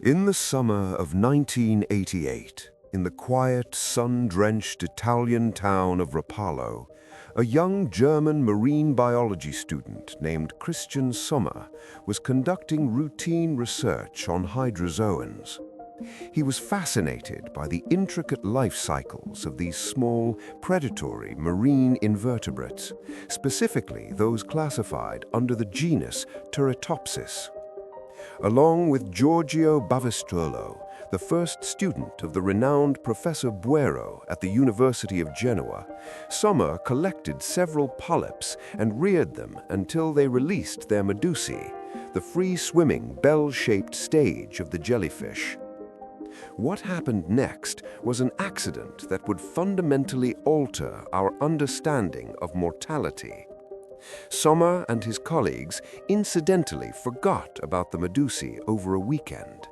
In the summer of 1988, in the quiet, sun-drenched Italian town of Rapallo, a young German marine biology student named Christian Sommer was conducting routine research on hydrozoans. He was fascinated by the intricate life cycles of these small, predatory marine invertebrates, specifically those classified under the genus Turritopsis. Along with Giorgio Bavistrollo, the first student of the renowned Professor Buero at the University of Genoa, Sommer collected several polyps and reared them until they released their medusae, the free-swimming, bell-shaped stage of the jellyfish. What happened next was an accident that would fundamentally alter our understanding of mortality. Sommer and his colleagues incidentally forgot about the medusae over a weekend.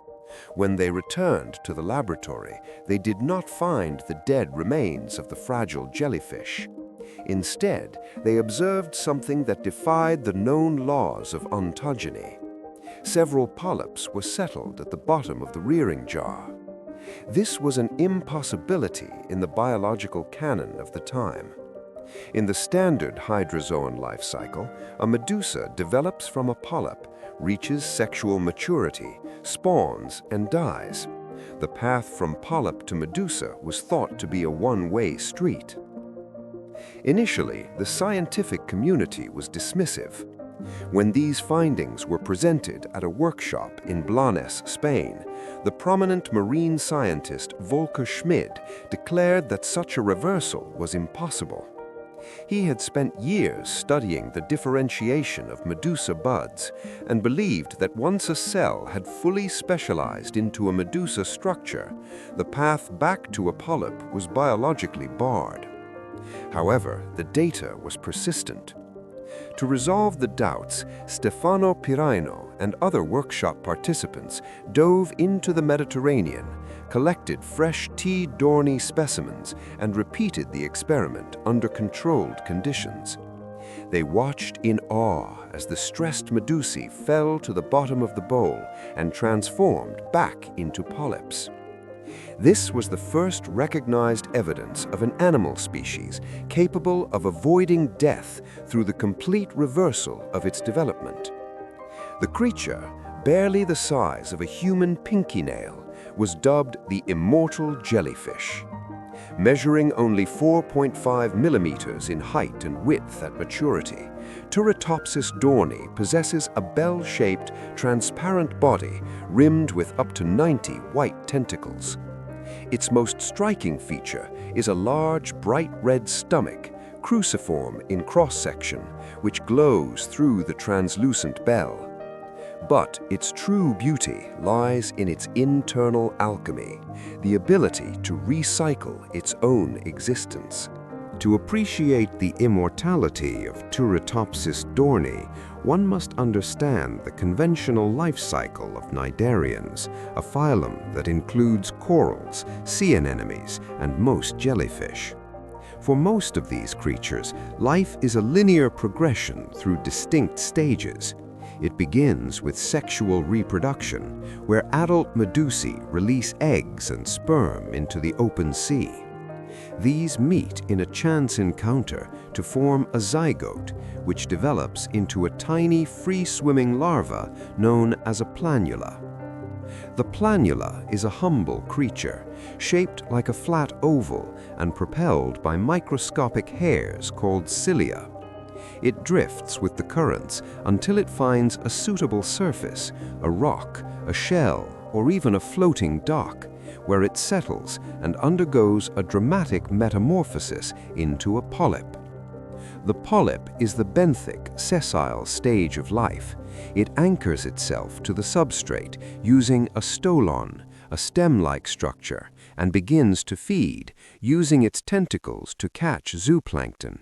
When they returned to the laboratory, they did not find the dead remains of the fragile jellyfish. Instead, they observed something that defied the known laws of ontogeny. Several polyps were settled at the bottom of the rearing jar. This was an impossibility in the biological canon of the time. In the standard hydrozoan life cycle, a medusa develops from a polyp, reaches sexual maturity, spawns, and dies. The path from polyp to medusa was thought to be a one-way street. Initially, the scientific community was dismissive. When these findings were presented at a workshop in Blanes, Spain, the prominent marine scientist Volker Schmid declared that such a reversal was impossible. He had spent years studying the differentiation of medusa buds and believed that once a cell had fully specialized into a medusa structure, the path back to a polyp was biologically barred. However, the data was persistent. To resolve the doubts, Stefano Piraino and other workshop participants dove into the Mediterranean, collected fresh T. dorni specimens, and repeated the experiment under controlled conditions. They watched in awe as the stressed medusae fell to the bottom of the bowl and transformed back into polyps. This was the first recognized evidence of an animal species capable of avoiding death through the complete reversal of its development. The creature, barely the size of a human pinky nail, was dubbed the Immortal Jellyfish. Measuring only 4.5 millimeters in height and width at maturity, Turritopsis dorni possesses a bell-shaped, transparent body rimmed with up to 90 white tentacles. Its most striking feature is a large, bright red stomach, cruciform in cross-section, which glows through the translucent bell. But its true beauty lies in its internal alchemy, the ability to recycle its own existence. To appreciate the immortality of Turritopsis dorni, one must understand the conventional life cycle of cnidarians, a phylum that includes corals, sea anemones, and most jellyfish. For most of these creatures, life is a linear progression through distinct stages. It begins with sexual reproduction, where adult medusae release eggs and sperm into the open sea. These meet in a chance encounter to form a zygote, which develops into a tiny free-swimming larva known as a planula. The planula is a humble creature, shaped like a flat oval and propelled by microscopic hairs called cilia. It drifts with the currents until it finds a suitable surface, a rock, a shell, or even a floating dock, where it settles and undergoes a dramatic metamorphosis into a polyp. The polyp is the benthic, sessile stage of life. It anchors itself to the substrate using a stolon, a stem-like structure, and begins to feed, using its tentacles to catch zooplankton.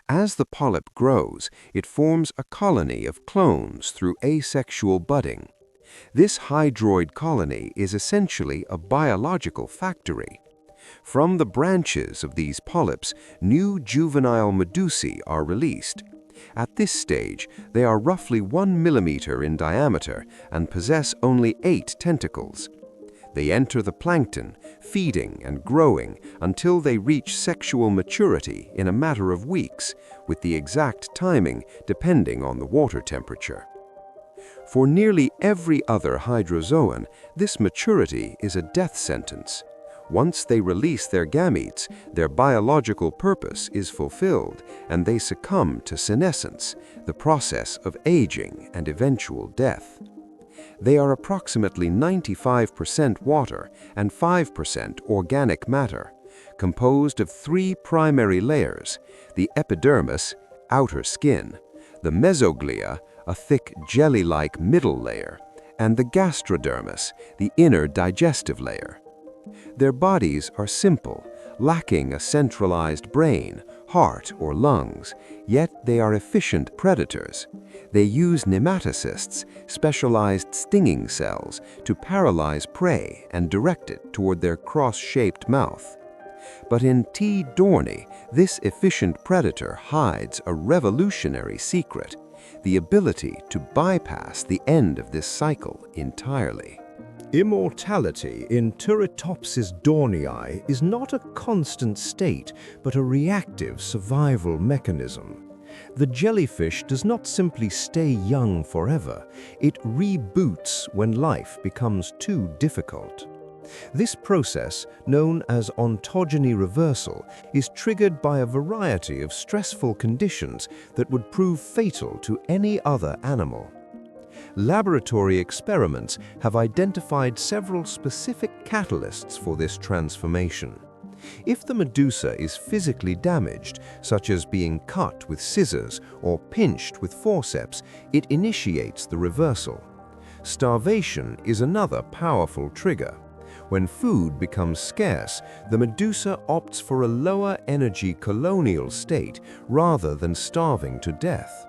As the polyp grows, it forms a colony of clones through asexual budding. This hydroid colony is essentially a biological factory. From the branches of these polyps, new juvenile medusae are released. At this stage, they are roughly 1 millimeter in diameter and possess only 8 tentacles. They enter the plankton, feeding and growing until they reach sexual maturity in a matter of weeks, with the exact timing depending on the water temperature. For nearly every other hydrozoan, this maturity is a death sentence. Once they release their gametes, their biological purpose is fulfilled, and they succumb to senescence, the process of aging and eventual death. They are approximately 95% water and 5% organic matter, composed of 3 primary layers: the epidermis, outer skin, the mesoglia, a thick jelly-like middle layer, and the gastrodermis, the inner digestive layer. Their bodies are simple, lacking a centralized brain, heart, or lungs, yet they are efficient predators. They use nematocysts, specialized stinging cells, to paralyze prey and direct it toward their cross-shaped mouth. But in T. dohrnii, this efficient predator hides a revolutionary secret: the ability to bypass the end of this cycle entirely. Immortality in Turritopsis dohrnii is not a constant state, but a reactive survival mechanism. The jellyfish does not simply stay young forever, it reboots when life becomes too difficult. This process, known as ontogeny reversal, is triggered by a variety of stressful conditions that would prove fatal to any other animal. Laboratory experiments have identified several specific catalysts for this transformation. If the medusa is physically damaged, such as being cut with scissors or pinched with forceps, it initiates the reversal. Starvation is another powerful trigger. When food becomes scarce, the medusa opts for a lower energy colonial state rather than starving to death.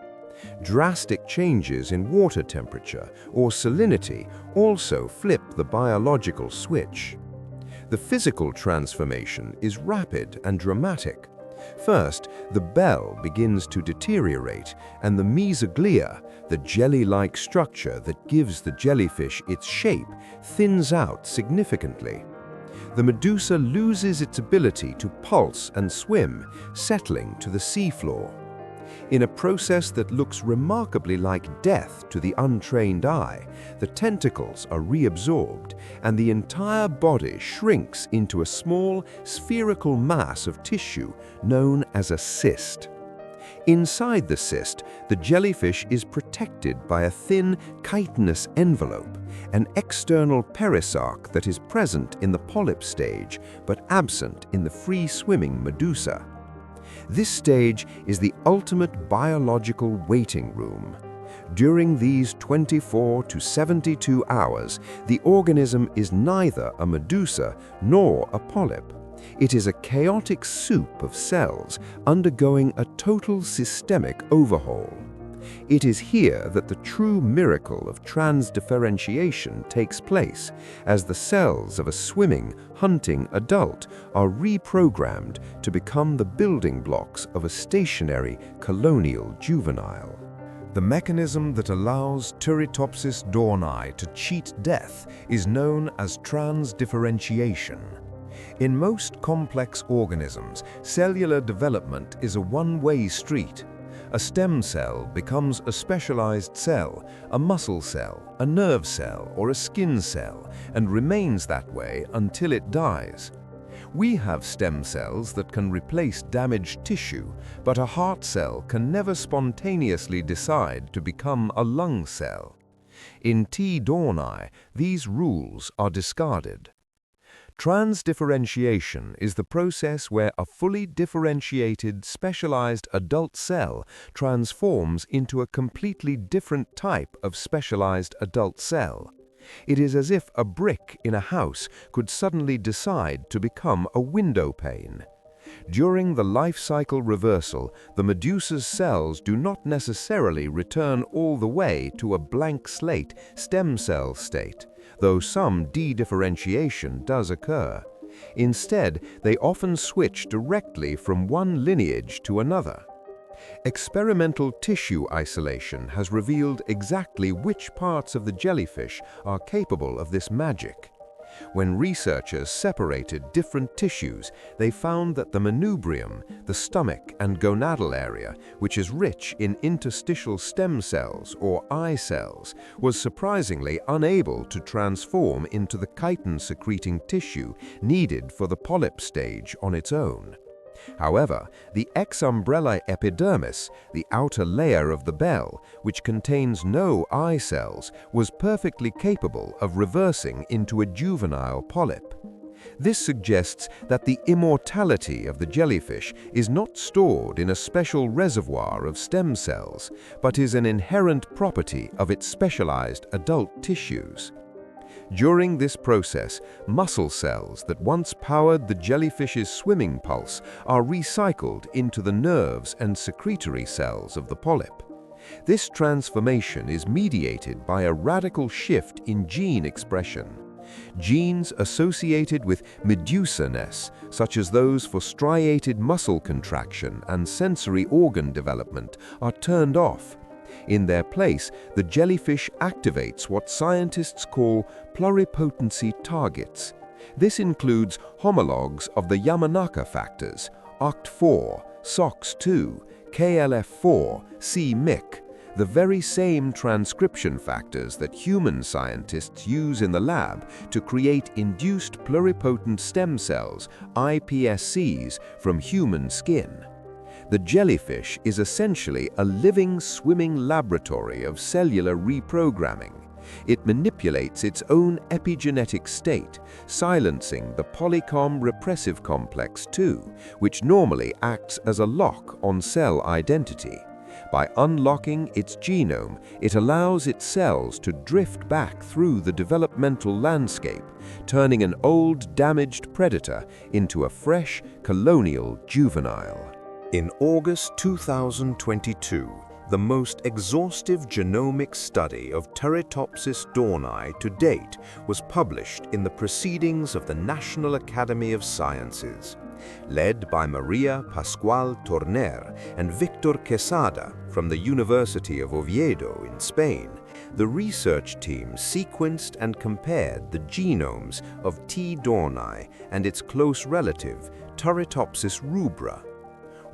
Drastic changes in water temperature or salinity also flip the biological switch. The physical transformation is rapid and dramatic. First, the bell begins to deteriorate, and the mesoglia, the jelly-like structure that gives the jellyfish its shape, thins out significantly. The medusa loses its ability to pulse and swim, settling to the seafloor. In a process that looks remarkably like death to the untrained eye, the tentacles are reabsorbed, and the entire body shrinks into a small, spherical mass of tissue known as a cyst. Inside the cyst, the jellyfish is protected by a thin, chitinous envelope, an external perisarc that is present in the polyp stage but absent in the free-swimming medusa. This stage is the ultimate biological waiting room. During these 24 to 72 hours, the organism is neither a medusa nor a polyp. It is a chaotic soup of cells undergoing a total systemic overhaul. It is here that the true miracle of transdifferentiation takes place, as the cells of a swimming, hunting adult are reprogrammed to become the building blocks of a stationary colonial juvenile. The mechanism that allows Turritopsis dohrnii to cheat death is known as transdifferentiation. In most complex organisms, cellular development is a one-way street. A stem cell becomes a specialized cell, a muscle cell, a nerve cell, or a skin cell, and remains that way until it dies. We have stem cells that can replace damaged tissue, but a heart cell can never spontaneously decide to become a lung cell. In T. dohrnii, these rules are discarded. Transdifferentiation is the process where a fully differentiated, specialized adult cell transforms into a completely different type of specialized adult cell. It is as if a brick in a house could suddenly decide to become a window pane. During the life cycle reversal, the medusa's cells do not necessarily return all the way to a blank slate stem cell state, though some dedifferentiation does occur. Instead, they often switch directly from one lineage to another. Experimental tissue isolation has revealed exactly which parts of the jellyfish are capable of this magic. When researchers separated different tissues, they found that the manubrium, the stomach and gonadal area, which is rich in interstitial stem cells or eye cells, was surprisingly unable to transform into the chitin-secreting tissue needed for the polyp stage on its own. However, the ex-umbrella epidermis, the outer layer of the bell, which contains no eye cells, was perfectly capable of reversing into a juvenile polyp. This suggests that the immortality of the jellyfish is not stored in a special reservoir of stem cells, but is an inherent property of its specialized adult tissues. During this process, muscle cells that once powered the jellyfish's swimming pulse are recycled into the nerves and secretory cells of the polyp. This transformation is mediated by a radical shift in gene expression. Genes associated with medusaness, such as those for striated muscle contraction and sensory organ development, are turned off. In their place, the jellyfish activates what scientists call pluripotency targets. This includes homologs of the Yamanaka factors, OCT4, SOX2, KLF4, c-MYC, the very same transcription factors that human scientists use in the lab to create induced pluripotent stem cells, iPSCs, from human skin. The jellyfish is essentially a living, swimming laboratory of cellular reprogramming. It manipulates its own epigenetic state, silencing the polycom repressive complex 2, which normally acts as a lock on cell identity. By unlocking its genome, it allows its cells to drift back through the developmental landscape, turning an old, damaged predator into a fresh, colonial juvenile. In August 2022, the most exhaustive genomic study of Turritopsis dohrnii to date was published in the Proceedings of the National Academy of Sciences. Led by Maria Pascual Torner and Victor Quesada from the University of Oviedo in Spain, the research team sequenced and compared the genomes of T. dohrnii and its close relative, Turritopsis rubra.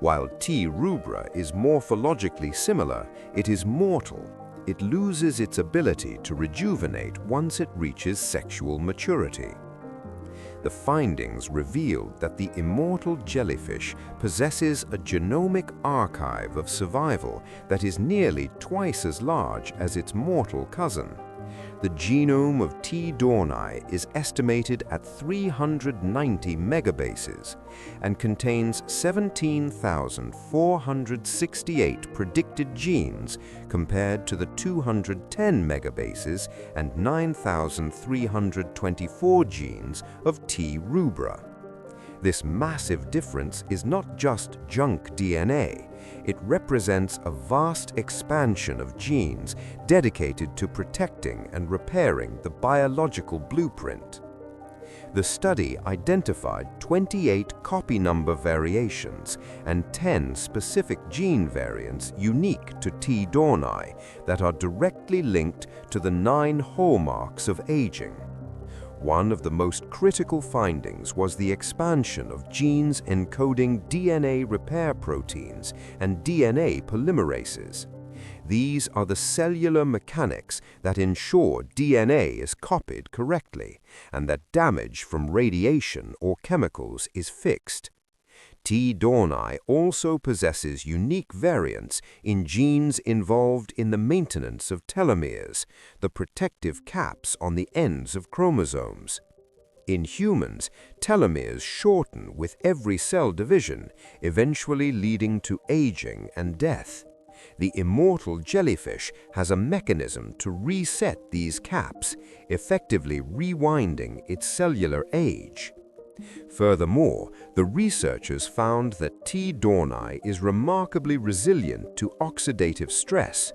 While T. rubra is morphologically similar, it is mortal. It loses its ability to rejuvenate once it reaches sexual maturity. The findings revealed that the immortal jellyfish possesses a genomic archive of survival that is nearly twice as large as its mortal cousin. The genome of T. dohrnii is estimated at 390 megabases and contains 17,468 predicted genes compared to the 210 megabases and 9,324 genes of T. rubra. This massive difference is not just junk DNA. It represents a vast expansion of genes dedicated to protecting and repairing the biological blueprint. The study identified 28 copy number variations and 10 specific gene variants unique to T. dohrnii that are directly linked to the 9 hallmarks of aging. One of the most critical findings was the expansion of genes encoding DNA repair proteins and DNA polymerases. These are the cellular mechanics that ensure DNA is copied correctly and that damage from radiation or chemicals is fixed. T. dohrnii also possesses unique variants in genes involved in the maintenance of telomeres, the protective caps on the ends of chromosomes. In humans, telomeres shorten with every cell division, eventually leading to aging and death. The immortal jellyfish has a mechanism to reset these caps, effectively rewinding its cellular age. Furthermore, the researchers found that T. dohrnii is remarkably resilient to oxidative stress.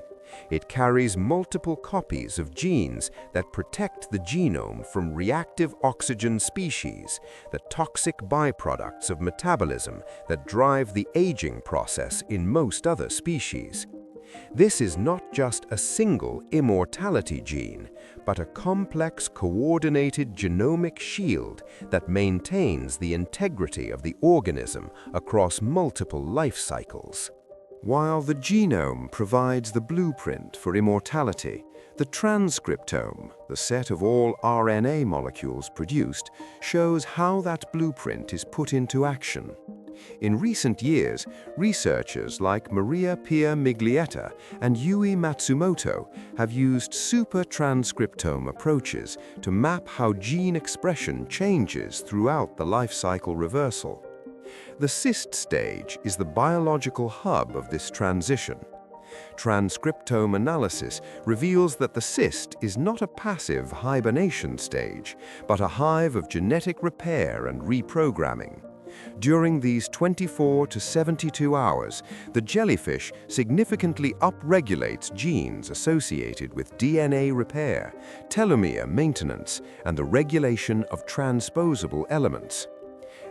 It carries multiple copies of genes that protect the genome from reactive oxygen species, the toxic byproducts of metabolism that drive the aging process in most other species. This is not just a single immortality gene, but a complex, coordinated genomic shield that maintains the integrity of the organism across multiple life cycles. While the genome provides the blueprint for immortality, the transcriptome, the set of all RNA molecules produced, shows how that blueprint is put into action. In recent years, researchers like Maria Pia Miglietta and Yui Matsumoto have used supertranscriptome approaches to map how gene expression changes throughout the life cycle reversal. The cyst stage is the biological hub of this transition. Transcriptome analysis reveals that the cyst is not a passive hibernation stage, but a hive of genetic repair and reprogramming. During these 24 to 72 hours, the jellyfish significantly upregulates genes associated with DNA repair, telomere maintenance, and the regulation of transposable elements.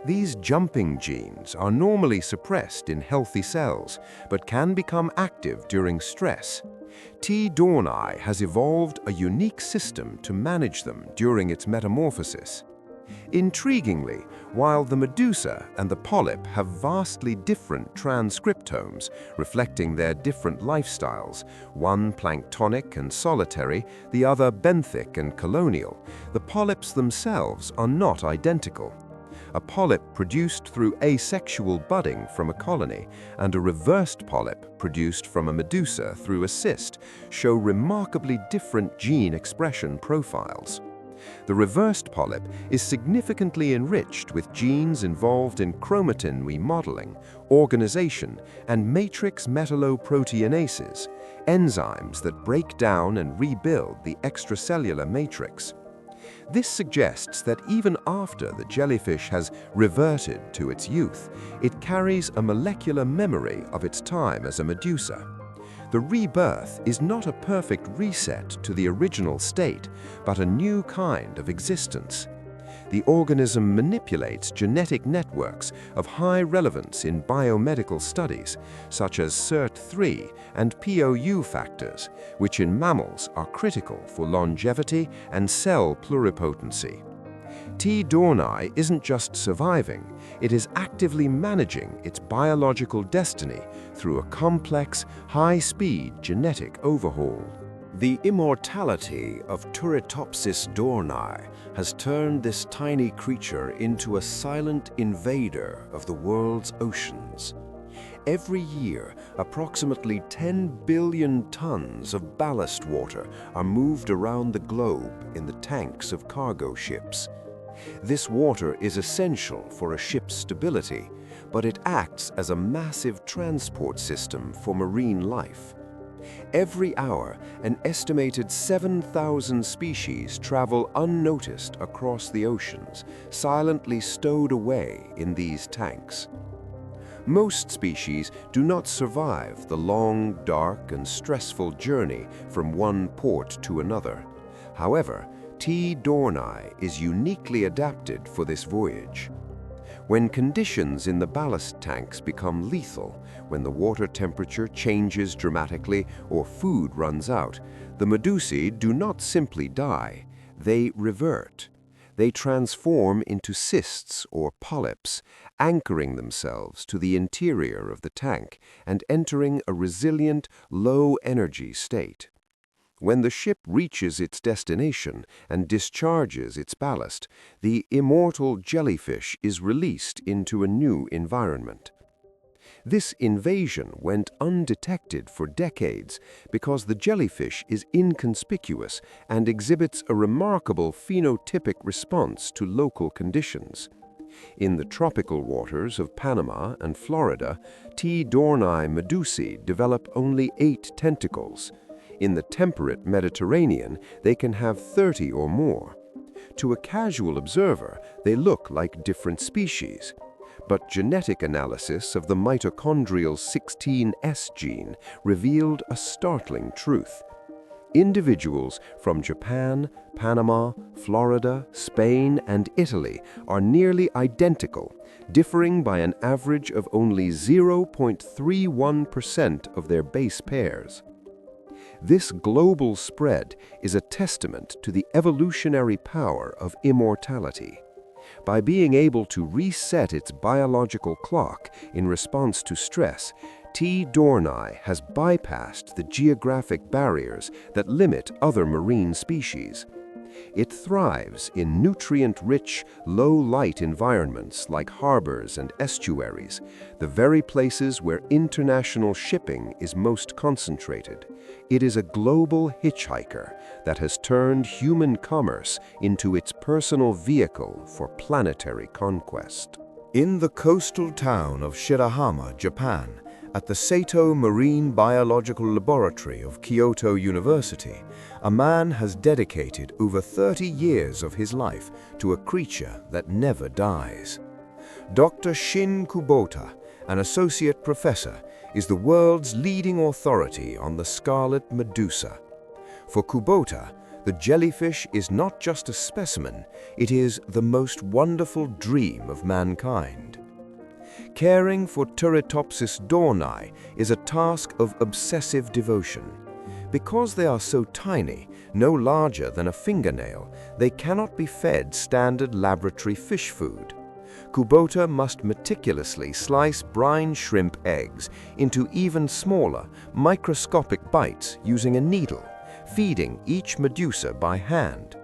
These jumping genes are normally suppressed in healthy cells, but can become active during stress. T. dohrnii has evolved a unique system to manage them during its metamorphosis. Intriguingly, while the medusa and the polyp have vastly different transcriptomes reflecting their different lifestyles, one planktonic and solitary, the other benthic and colonial, the polyps themselves are not identical. A polyp produced through asexual budding from a colony and a reversed polyp produced from a medusa through a cyst show remarkably different gene expression profiles. The reversed polyp is significantly enriched with genes involved in chromatin remodeling, organization, and matrix metalloproteinases, enzymes that break down and rebuild the extracellular matrix. This suggests that even after the jellyfish has reverted to its youth, it carries a molecular memory of its time as a medusa. The rebirth is not a perfect reset to the original state, but a new kind of existence. The organism manipulates genetic networks of high relevance in biomedical studies, such as SIRT3 and POU factors, which in mammals are critical for longevity and cell pluripotency. T. dohrnii isn't just surviving, it is actively managing its biological destiny through a complex, high-speed genetic overhaul. The immortality of Turritopsis dohrnii has turned this tiny creature into a silent invader of the world's oceans. Every year, approximately 10 billion tons of ballast water are moved around the globe in the tanks of cargo ships. This water is essential for a ship's stability, but it acts as a massive transport system for marine life. Every hour, an estimated 7,000 species travel unnoticed across the oceans, silently stowed away in these tanks. Most species do not survive the long, dark, and stressful journey from one port to another. However, T. dohrnii is uniquely adapted for this voyage. When conditions in the ballast tanks become lethal, when the water temperature changes dramatically or food runs out, the medusae do not simply die, they revert. They transform into cysts or polyps, anchoring themselves to the interior of the tank and entering a resilient, low-energy state. When the ship reaches its destination and discharges its ballast, the immortal jellyfish is released into a new environment. This invasion went undetected for decades because the jellyfish is inconspicuous and exhibits a remarkable phenotypic response to local conditions. In the tropical waters of Panama and Florida, T. dohrnii medusae develop only 8 tentacles. In the temperate Mediterranean, they can have 30 or more. To a casual observer, they look like different species. but genetic analysis of the mitochondrial 16S gene revealed a startling truth. Individuals from Japan, Panama, Florida, Spain, and Italy are nearly identical, differing by an average of only 0.31% of their base pairs. This global spread is a testament to the evolutionary power of immortality. By being able to reset its biological clock in response to stress, T. dohrnii has bypassed the geographic barriers that limit other marine species. It thrives in nutrient-rich, low-light environments like harbors and estuaries, the very places where international shipping is most concentrated. It is a global hitchhiker that has turned human commerce into its personal vehicle for planetary conquest. In the coastal town of Shirahama, Japan, at the Sato Marine Biological Laboratory of Kyoto University, a man has dedicated over 30 years of his life to a creature that never dies. Dr. Shin Kubota, an associate professor, is the world's leading authority on the scarlet medusa. For Kubota, the jellyfish is not just a specimen, it is the most wonderful dream of mankind. Caring for Turritopsis dohrnii is a task of obsessive devotion. Because they are so tiny, no larger than a fingernail, they cannot be fed standard laboratory fish food. Kubota must meticulously slice brine shrimp eggs into even smaller, microscopic bites using a needle, feeding each medusa by hand.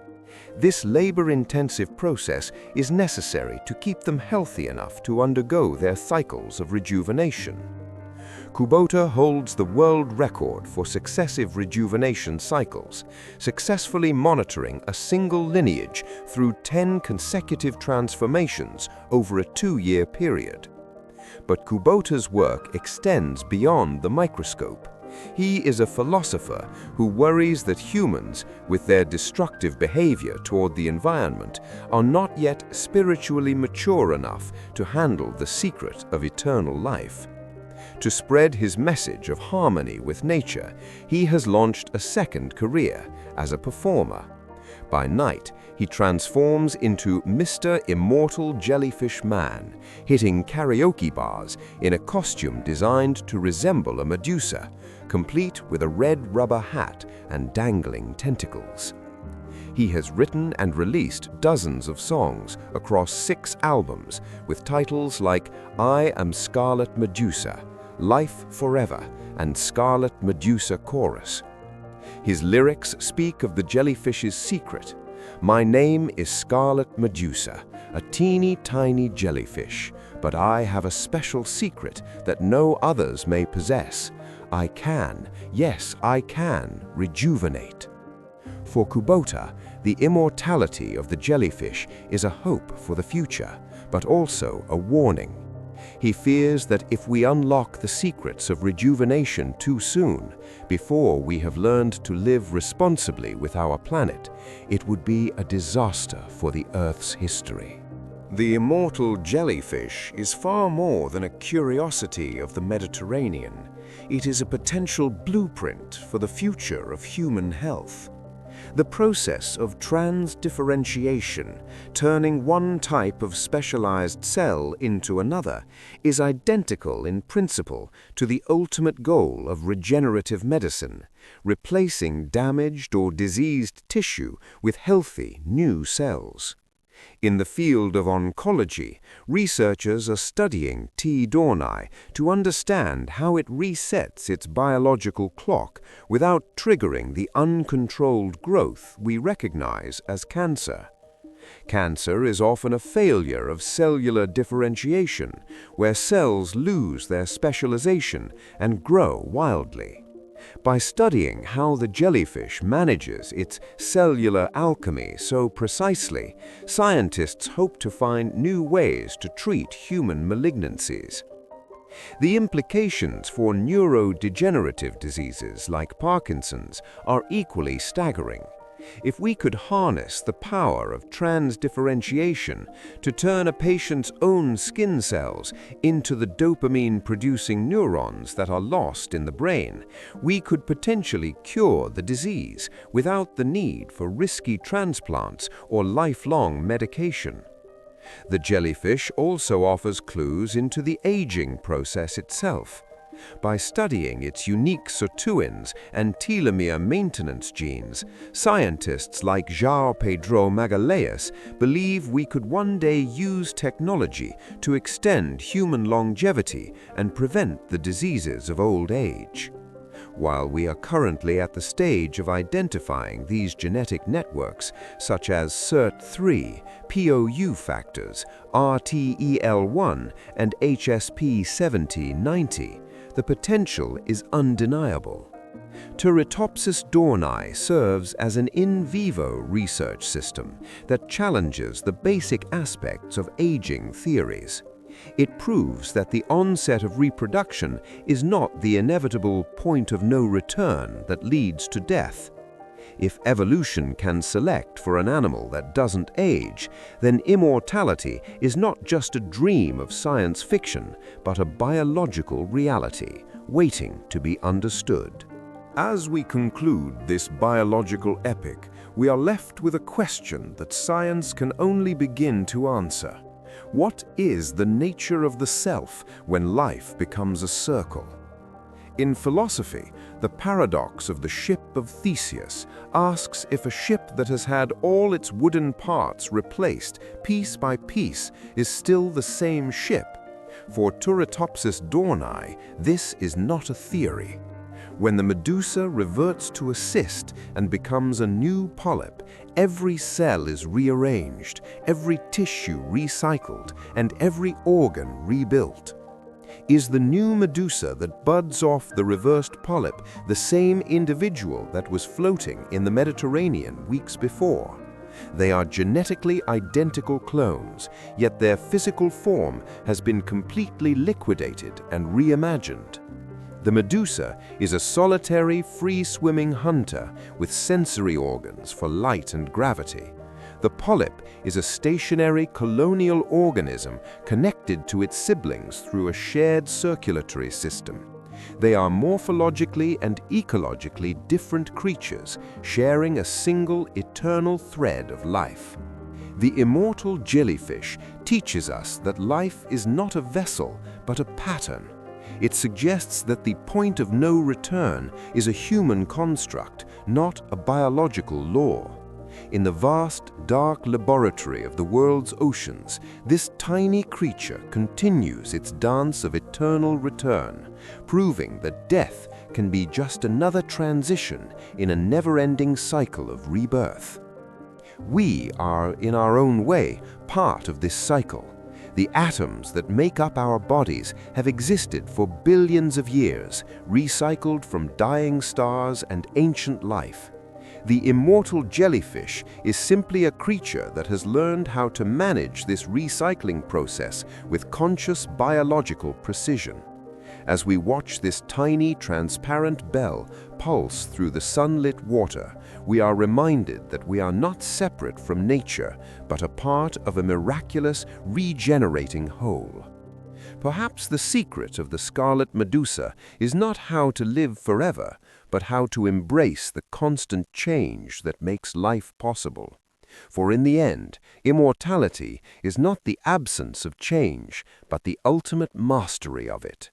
This labor-intensive process is necessary to keep them healthy enough to undergo their cycles of rejuvenation. Kubota holds the world record for successive rejuvenation cycles, successfully monitoring a single lineage through 10 consecutive transformations over a 2-year period. But Kubota's work extends beyond the microscope. He is a philosopher who worries that humans, with their destructive behavior toward the environment, are not yet spiritually mature enough to handle the secret of eternal life. To spread his message of harmony with nature, he has launched a second career as a performer. By night, he transforms into Mr. Immortal Jellyfish Man, hitting karaoke bars in a costume designed to resemble a medusa, complete with a red rubber hat and dangling tentacles. He has written and released dozens of songs across 6 albums with titles like I Am Scarlet Medusa, Life Forever, and Scarlet Medusa Chorus. His lyrics speak of the jellyfish's secret. My name is Scarlet Medusa, a teeny tiny jellyfish, but I have a special secret that no others may possess. I can, yes, I can, rejuvenate. For Kubota, the immortality of the jellyfish is a hope for the future, but also a warning. He fears that if we unlock the secrets of rejuvenation too soon, before we have learned to live responsibly with our planet, it would be a disaster for the Earth's history. The immortal jellyfish is far more than a curiosity of the Mediterranean. It is a potential blueprint for the future of human health. The process of transdifferentiation, turning one type of specialized cell into another, is identical in principle to the ultimate goal of regenerative medicine, replacing damaged or diseased tissue with healthy new cells. In the field of oncology, researchers are studying T. dohrnii to understand how it resets its biological clock without triggering the uncontrolled growth we recognize as cancer. Cancer is often a failure of cellular differentiation, where cells lose their specialization and grow wildly. By studying how the jellyfish manages its cellular alchemy so precisely, scientists hope to find new ways to treat human malignancies. The implications for neurodegenerative diseases like Parkinson's are equally staggering. If we could harness the power of transdifferentiation to turn a patient's own skin cells into the dopamine-producing neurons that are lost in the brain, we could potentially cure the disease without the need for risky transplants or lifelong medication. The jellyfish also offers clues into the aging process itself. By studying its unique sirtuins and telomere maintenance genes, scientists like João Pedro Magalhães believe we could one day use technology to extend human longevity and prevent the diseases of old age. While we are currently at the stage of identifying these genetic networks, such as SIRT3, POU factors, RTEL1, and HSP70-90, the potential is undeniable. Turritopsis dohrnii serves as an in vivo research system that challenges the basic aspects of aging theories. It proves that the onset of reproduction is not the inevitable point of no return that leads to death. If evolution can select for an animal that doesn't age, then immortality is not just a dream of science fiction, but a biological reality, waiting to be understood. As we conclude this biological epic, we are left with a question that science can only begin to answer. What is the nature of the self when life becomes a circle? In philosophy, the paradox of the ship of Theseus asks if a ship that has had all its wooden parts replaced piece by piece is still the same ship. For Turritopsis dohrnii, this is not a theory. When the medusa reverts to a cyst and becomes a new polyp, every cell is rearranged, every tissue recycled, and every organ rebuilt. Is the new medusa that buds off the reversed polyp the same individual that was floating in the Mediterranean weeks before? They are genetically identical clones, yet their physical form has been completely liquidated and reimagined. The medusa is a solitary, free-swimming hunter with sensory organs for light and gravity. The polyp is a stationary colonial organism connected to its siblings through a shared circulatory system. They are morphologically and ecologically different creatures, sharing a single eternal thread of life. The immortal jellyfish teaches us that life is not a vessel, but a pattern. It suggests that the point of no return is a human construct, not a biological law. In the vast, dark laboratory of the world's oceans, this tiny creature continues its dance of eternal return, proving that death can be just another transition in a never-ending cycle of rebirth. We are, in our own way, part of this cycle. The atoms that make up our bodies have existed for billions of years, recycled from dying stars and ancient life. The immortal jellyfish is simply a creature that has learned how to manage this recycling process with conscious biological precision. As we watch this tiny, transparent bell pulse through the sunlit water, we are reminded that we are not separate from nature, but a part of a miraculous, regenerating whole. Perhaps the secret of the scarlet medusa is not how to live forever, but how to embrace the constant change that makes life possible. For in the end, immortality is not the absence of change, but the ultimate mastery of it.